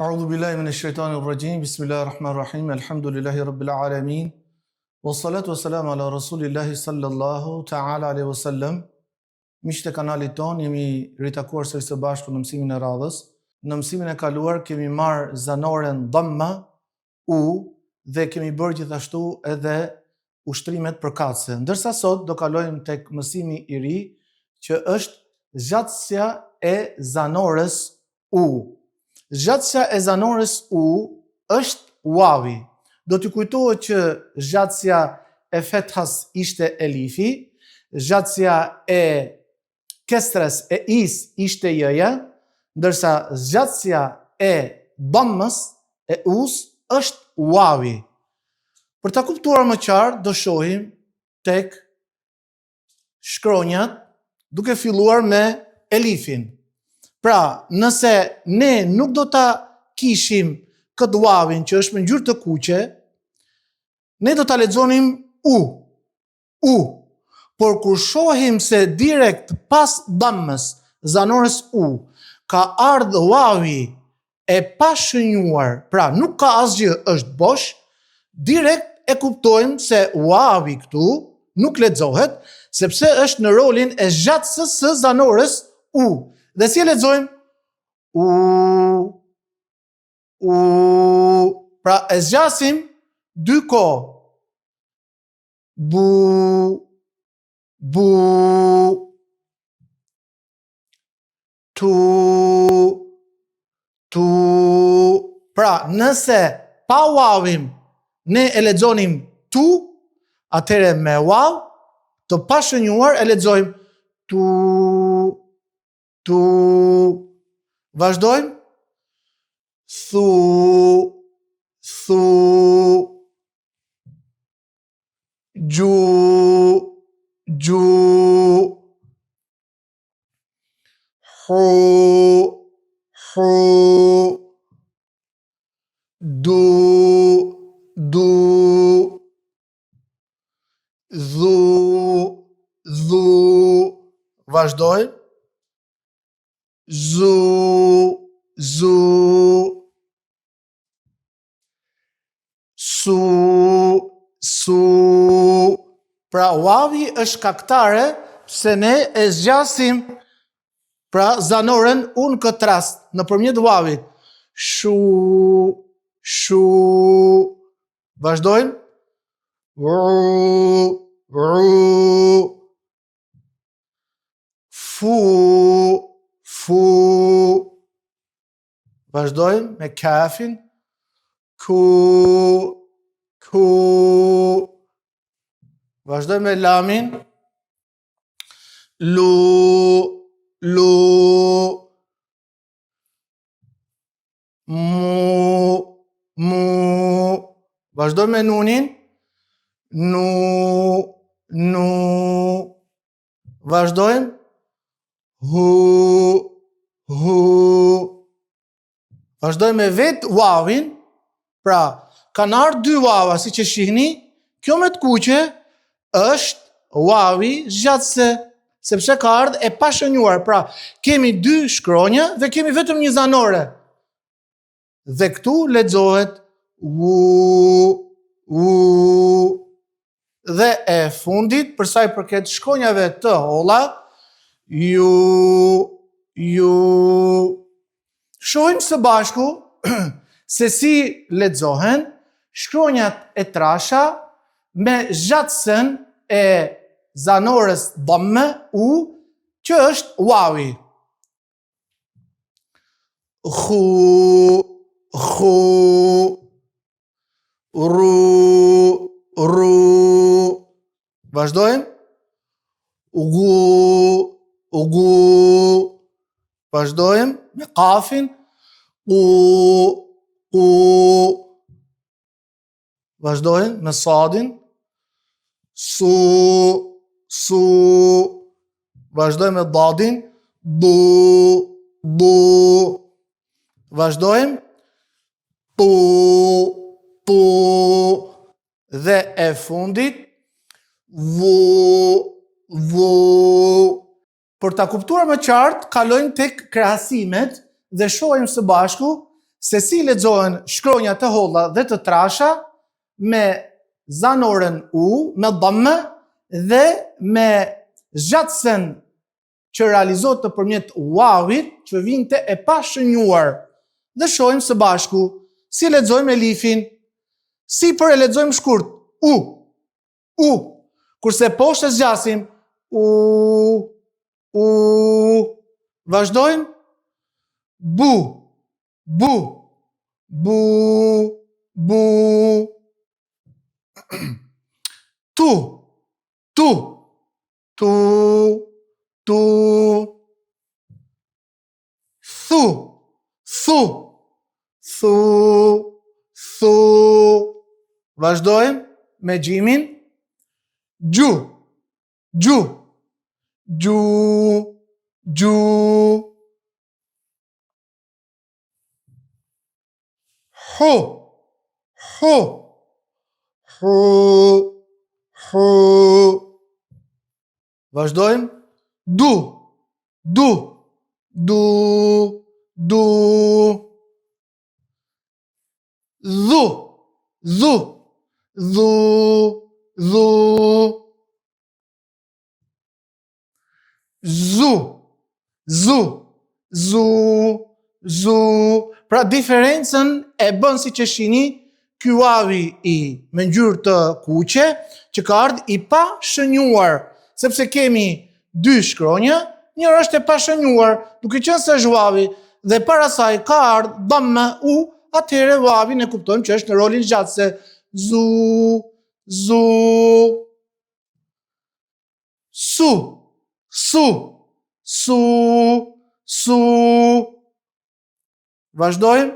A'udhu billahi minash shaitanir rajim. Bismillahir rahmanir rahim. Alhamdulillahi rabbil alamin. Wassalatu wassalamu ala rasulillahi sallallahu ta'ala alaihi wasallam. Miqtë e kanalit ton, jemi ritakuar sërish së bashku në mësimin e radhës. Në mësimin e kaluar kemi marrë zanoren dhamma u dhe kemi bërë gjithashtu edhe ushtrimet përkatëse. Ndërsa sot do kalojmë tek mësimi i ri që është zgjatësia e zanores u. Zgjatësia e zanores u është wawi. Do t'ju kujtohet që zgjatësia e fethas ishte elifi, zgjatësia e kesres e is ishte j-ja, ndërsa zgjatësia e dhammës e us është wawi. Për ta kuptuar më qartë, do shohim tek shkronjat duke filluar me elifin. Pra, nëse ne nuk do ta kishim këtë wawin që është me ngjyrë të kuqe, ne do ta lexonim u. Por kur shohim se direkt pas dhammës zanores u ka ardhur wawi e pashënjuar, pra nuk ka asgjë, është bosh, direkt e kuptojmë se wawi këtu nuk lexohet, sepse është në rolin e zgjatësës së zanores u. Dhe si e lexojmë? U. Pra e zgjasim dy kohë. Bu. Tu. Pra nëse pa wawin ne e lexonim tu, atëherë me waw të pashënjuar e lexojmë tu. Vazhdojmë. Thu. Gju. Hu. Du. Dhu. Vazhdojmë. Zu. Su. Pra wawi është kaktare se ne e zgjasim pra zanoren unë këtë rast nëpërmjet wawit. Shu. Vazhdojmë. Fu. Vazhdojmë me kafin. Ku. Vazhdojmë me lamin. Lu. Mu. Vazhdojmë me nunin. Nu. Vazhdojmë. Hu. Vazhdojmë me vet wawin. Pra, kanë ardhur dy wawa, siç e shihni, kjo me të kuqe është wawi zgjatëse, sepse ka ardhur e pashënjuar. Pra, kemi dy shkronja dhe kemi vetëm një zanore. Dhe këtu lexohet u. Dhe e fundit, për sa i përket shkronjave të holla, ju. Shohim së bashku se si lexohen shkronjat e trasha me zgjatësen e zanores dhamme u, që është wawi. Khu. Ru. Vazhdojmë. Ugu. Vazhdojmë me kafin. U. Vazhdojmë me sadin. Su. Vazhdojmë me dadin. Bu. Vazhdojmë. Pu. Dhe e fundit. Vu. Për ta kuptuar më qartë, kalojmë tek krahasimet dhe shohim së bashku se si lexohen shkronjat të holla dhe të trasha me zanoren u, me dhamme dhe me zgjatësen që realizohet nëpërmjet wawit që vinte e pashënjuar. Dhe shohim së bashku si lexojmë elifin, si për e lexojmë shkurt u, kurse poshtë e zgjasim u. Vazhdojmë bu, tu, thu. Vazhdojmë me gjimin gju, hu. Vazhdojmë du. Zu. Pra diferencën e bën si që shini ky wavi i me ngjyrë të kuqe që ka ardhur i pa shënjuar, sepse kemi dy shkronja, njëra është e pa shënjuar, duke qenë se është wavi dhe para saj ka ardhur dhamme u, atëherë wavi ne kuptojmë që është në rolin zgjatëse. Zu. Su. Vazhdojmë.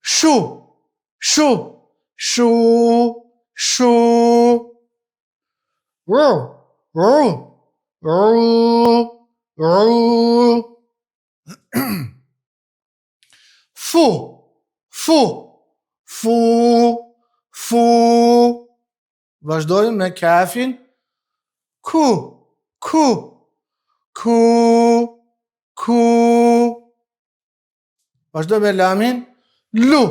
Shu. Fu. Vazhdojmë me kafin. Ku. Vazhdojmë me lamin. Lu.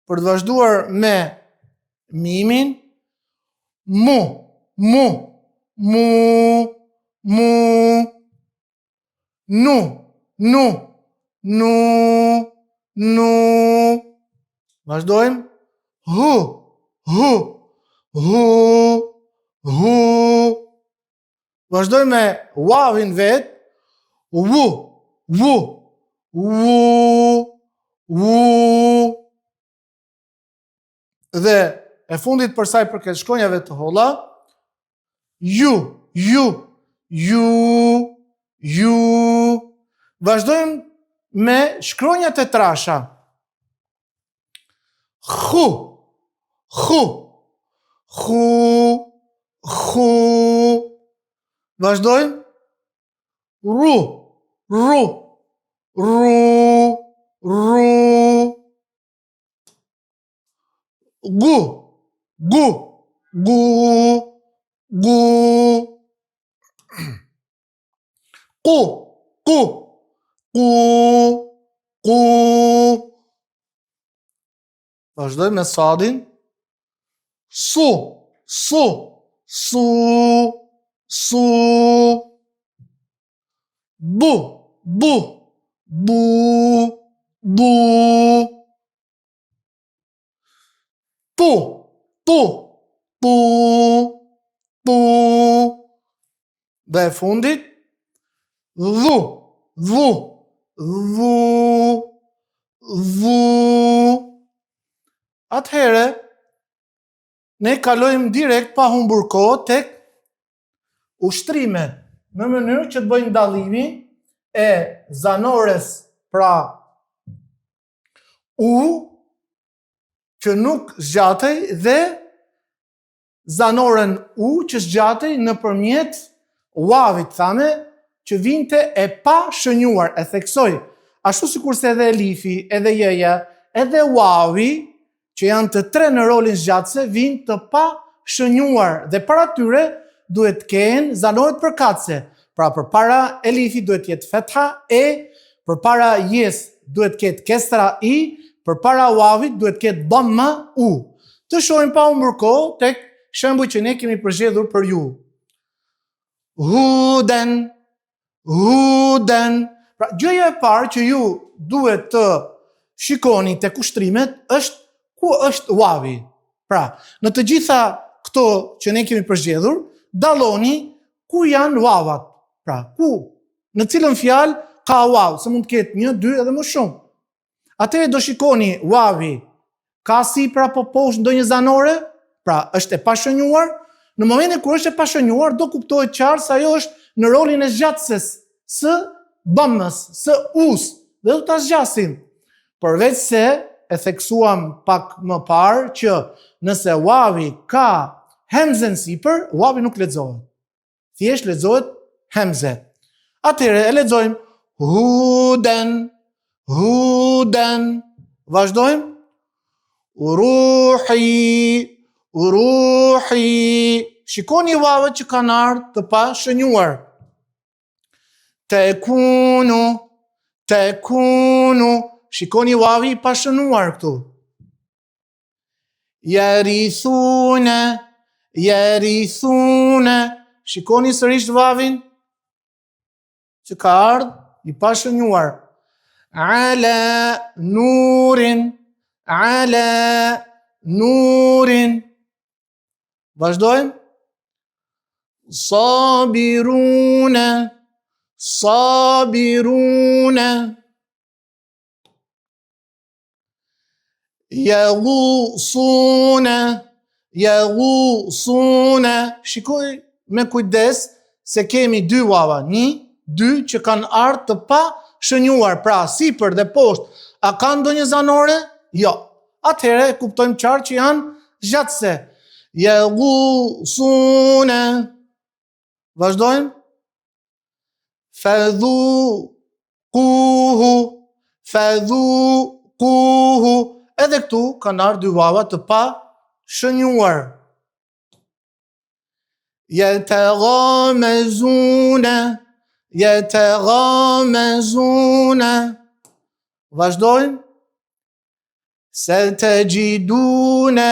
Për të vazhduar me mimin. Mu. Nu. Vazhdojmë. Hu. Vazhdojmë me wavin vet. Wu. Dhe e fundit për sa i përket shkronjave të holla, ju. Vazhdojmë me shkronjat e trasha. Khu. Vazhdojmë. Ru. Gu. Qu. Vazhdojmë me sadin. Su. Bu. Tu. Dhe e fundit. Dhu. Atëherë, ne kalojmë direkt pa humbur kohë tek ushtrimet, në mënyrë që të bëjmë dallimin e zanores, pra u, që nuk zgjatej, dhe zanoren u që zgjatej nëpërmjet wavit, thame, që vinte e pa shënjuar, e theksoj, ashtu sikurse edhe elifi, edhe jeja, edhe wavi, që janë të tre në rolin zgjatëse, vinë të pa shënjuar, dhe para tyre duhet kenë, zanohet përkatëse. Pra përpara elifit duhet jetë fetha e, përpara jes duhet ketë kesra i, përpara wavit duhet ketë dhamma u. Të shohim pa humbur kohë tek shembuj që ne kemi përzgjedhur për ju. Huden. Pra gjëja e parë që ju duhet të shikoni tek ushtrimet është ku është wavi. Pra, në të gjitha këto që ne kemi përzgjedhur, dalloni ku janë wavat. Pra, ku, në cilën fjalë ka wav, se mund të ketë 1, 2 edhe më shumë. Atëherë do shikoni wavi ka sipër apo poshtë ndonjë zanore, pra është e pashënjuar. Në momentin kur është e pashënjuar, do kuptohet qartë se ajo është në rolin e zgjatëses së dhammës, së us, dhe do ta zgjasim. Përveç se e theksuam pak më parë që nëse wavi ka hemzen sipër, wavi nuk lexohet. Thjesht lexohet hemze. Atëherë e lexojmë huden. Vazhdojmë. Ruhi. Shikoni vavet që kanë ardhur të pa shënjuar. Tekunu. Shikoni wavi pa shënuar këtu. Yarithuna. Shikoni sërish vavin që ka ardhur i pa shënuar. Ala nurin. Vazhdojmë. Sabiruna. Yaghusuna. Shikoj me kujdes se kemi 2 vava, 1, 2 që kanë ardhur të pa shënjuar, pra sipër dhe poshtë. A ka ndonjë zanore? Jo. Atëherë e kuptojmë qartë që janë zgjatëse. Yaghusuna. Vazhdojmë. Fadhuquhu. Edhe këtu kanë ardhur 2 vava të pa shënjuar. Yataghamazuna. Vazhdojmë. Satajiduna.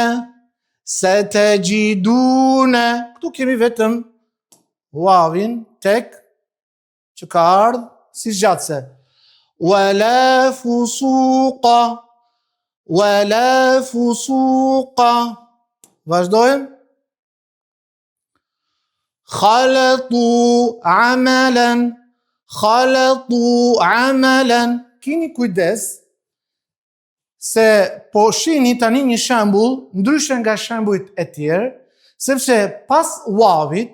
Këtu kemi vetëm wavin tek që ka ardhur si zgjatëse. Wala fusuqa. Vazhdojmë. Khalatu amalan. Kini kujdes se po shihni tani një shembull ndryshe nga shembujt e tjerë, sepse pas wavit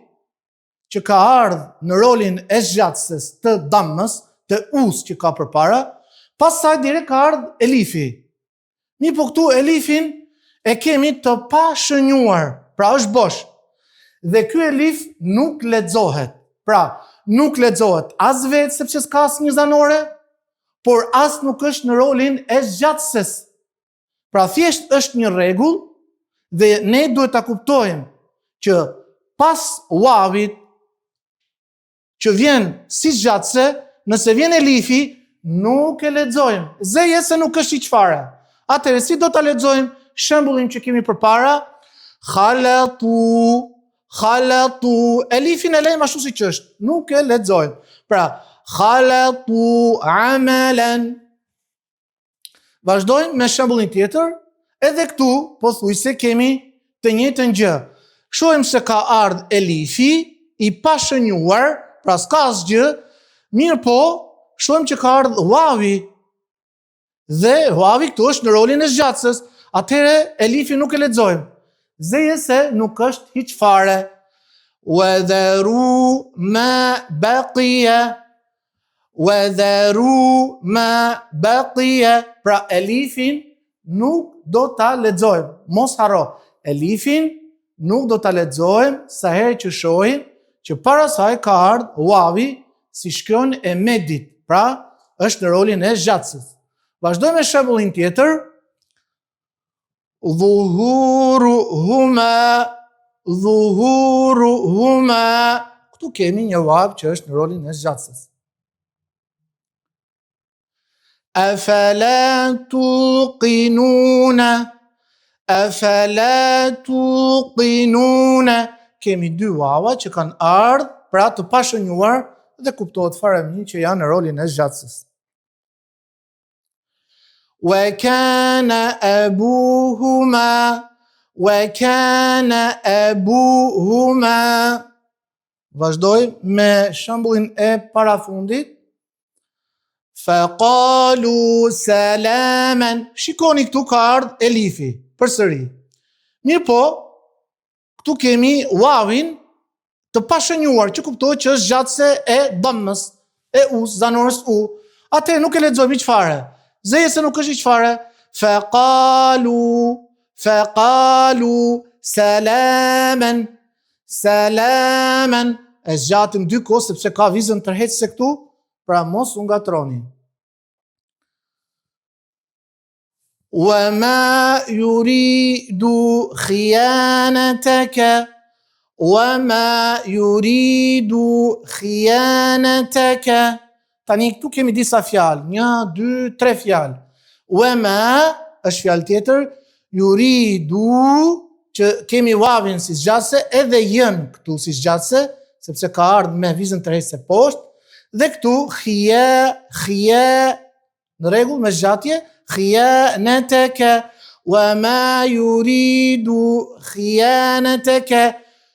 që ka ardhur në rolin e zgjatëses të dhammës, të us që ka përpara, pas saj direkt ka ardhur elifi. Mi po këtu elifin e kemi të pa shënjuar, pra është bosh. Dhe ky elif nuk lexohet. Pra, nuk lexohet as vetë sepse s'ka asnjë zanore, por as nuk është në rolin e zgjatëses. Pra thjesht është një rregull dhe ne duhet ta kuptojmë që pas wavit që vjen si zgjatëse, nëse vjen elifi, nuk e lexojmë. Zeje se nuk është hiç fare. Atëherë si do ta lexojmë shembullin që kemi përpara? Khalatu. Elifin e lejmë ashtu siç është. Nuk e lexojmë. Pra, khalatu amalan. Vazhdojmë me shembullin tjetër. Edhe këtu pothuajse kemi të njëjtën gjë. Shohim se ka ardhur elifi i pa shënjuar, pra s'ka asgjë, mirë po, shohim që ka ardhur wavi. Dhe wavi këtu është në rolin e zgjatëses. Atëherë elifi nuk e lexojmë. Zeje se nuk është hiç fare. Wadharu ma baqiya. Pra elifin nuk do ta lexojmë. Mos harro. Elifin nuk do ta lexojmë sa herë që shohim që para saj ka ardhur wavi si shkron e medit. Pra është në rolin e zgjatëses. Vazhdojmë me shembullin tjetër. Dhuhuruhuma. dhuhuruhuma. Këtu kemi një wav që është në rolin e zgjatësës. Afala tuqinuna. Afala tuqinuna. Kemi dy wawa që kanë ardhur pra të pashënjuar dhe kuptohet fare mirë që janë në rolin e zgjatësës. Wa kana abuhuma. Wa kana abuhuma. Vazhdoj me shembullin e parafundit. Faqalu salaman. Shikoni këtu ka ardhur elifi përsëri. Mirë po, këtu kemi wawin të pashënjuar që kuptohet që është zgjatëse e dhammës, e us, zanorës u. Atë nuk e lexojmë çfarë. Zëjse nuk është çfarë. Faqalu salaman. Salaman. E zgjatëm dy kohë sepse ka vizën tërheqëse këtu, pra mos u ngatroni. Wa ma yuridu khiyanataka. Wa ma yuridu khiyanataka. Tani këtu kemi disa fjalë, 1, 2, 3 fjalë. Wa ma është fjalë tjetër, yuridu që kemi wavin si zgjatëse edhe jën këtu si zgjatëse, sepse ka ardhur me vizën tërheqëse poshtë, dhe këtu khia në rregull me zgjatje, khiyanataka. Wa ma yuridu khiyanataka.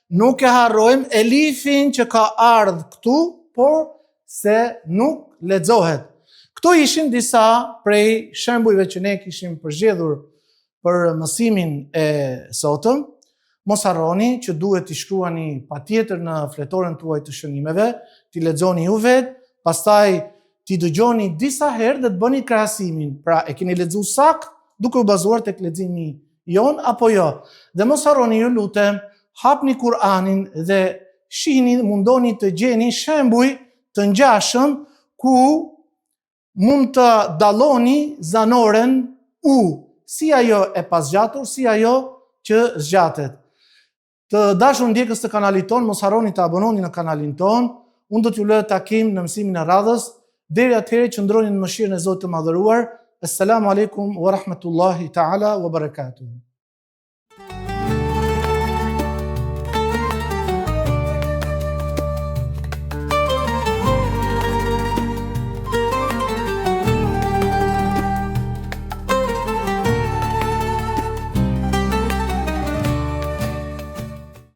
Nuk e harrojmë elifin që ka ardhur këtu, por se nuk lexohet. Këto ishin disa prej shembujve që ne kishim përzgjedhur për mësimin e sotëm. Mos harroni që duhet t'i shkruani patjetër në fletoren tuaj të shënimeve, t'i lexoni ju vetë, pastaj t'i dëgjoni disa herë dhe të bëni krahasimin. Pra e keni lexuar saktë duke u bazuar tek leximi jon apo jo. Dhe mos harroni, ju lutem, hapni Kur'anin dhe shihni, mundoni të gjeni shembuj të ngjashëm ku mund të dalloni zanoren u, si ajo e pasgjatur, si ajo që zgjatet. Të dashur ndjekës të kanalit ton, mos harroni të abononi në kanalin ton. Unë do t'ju lë takim në mësimin e radhës. Deri atëherë qëndroni në mëshirën e Zotit të Madhëruar. Assalamu alaikum wa rahmatullahi ta'ala wa barakatuh.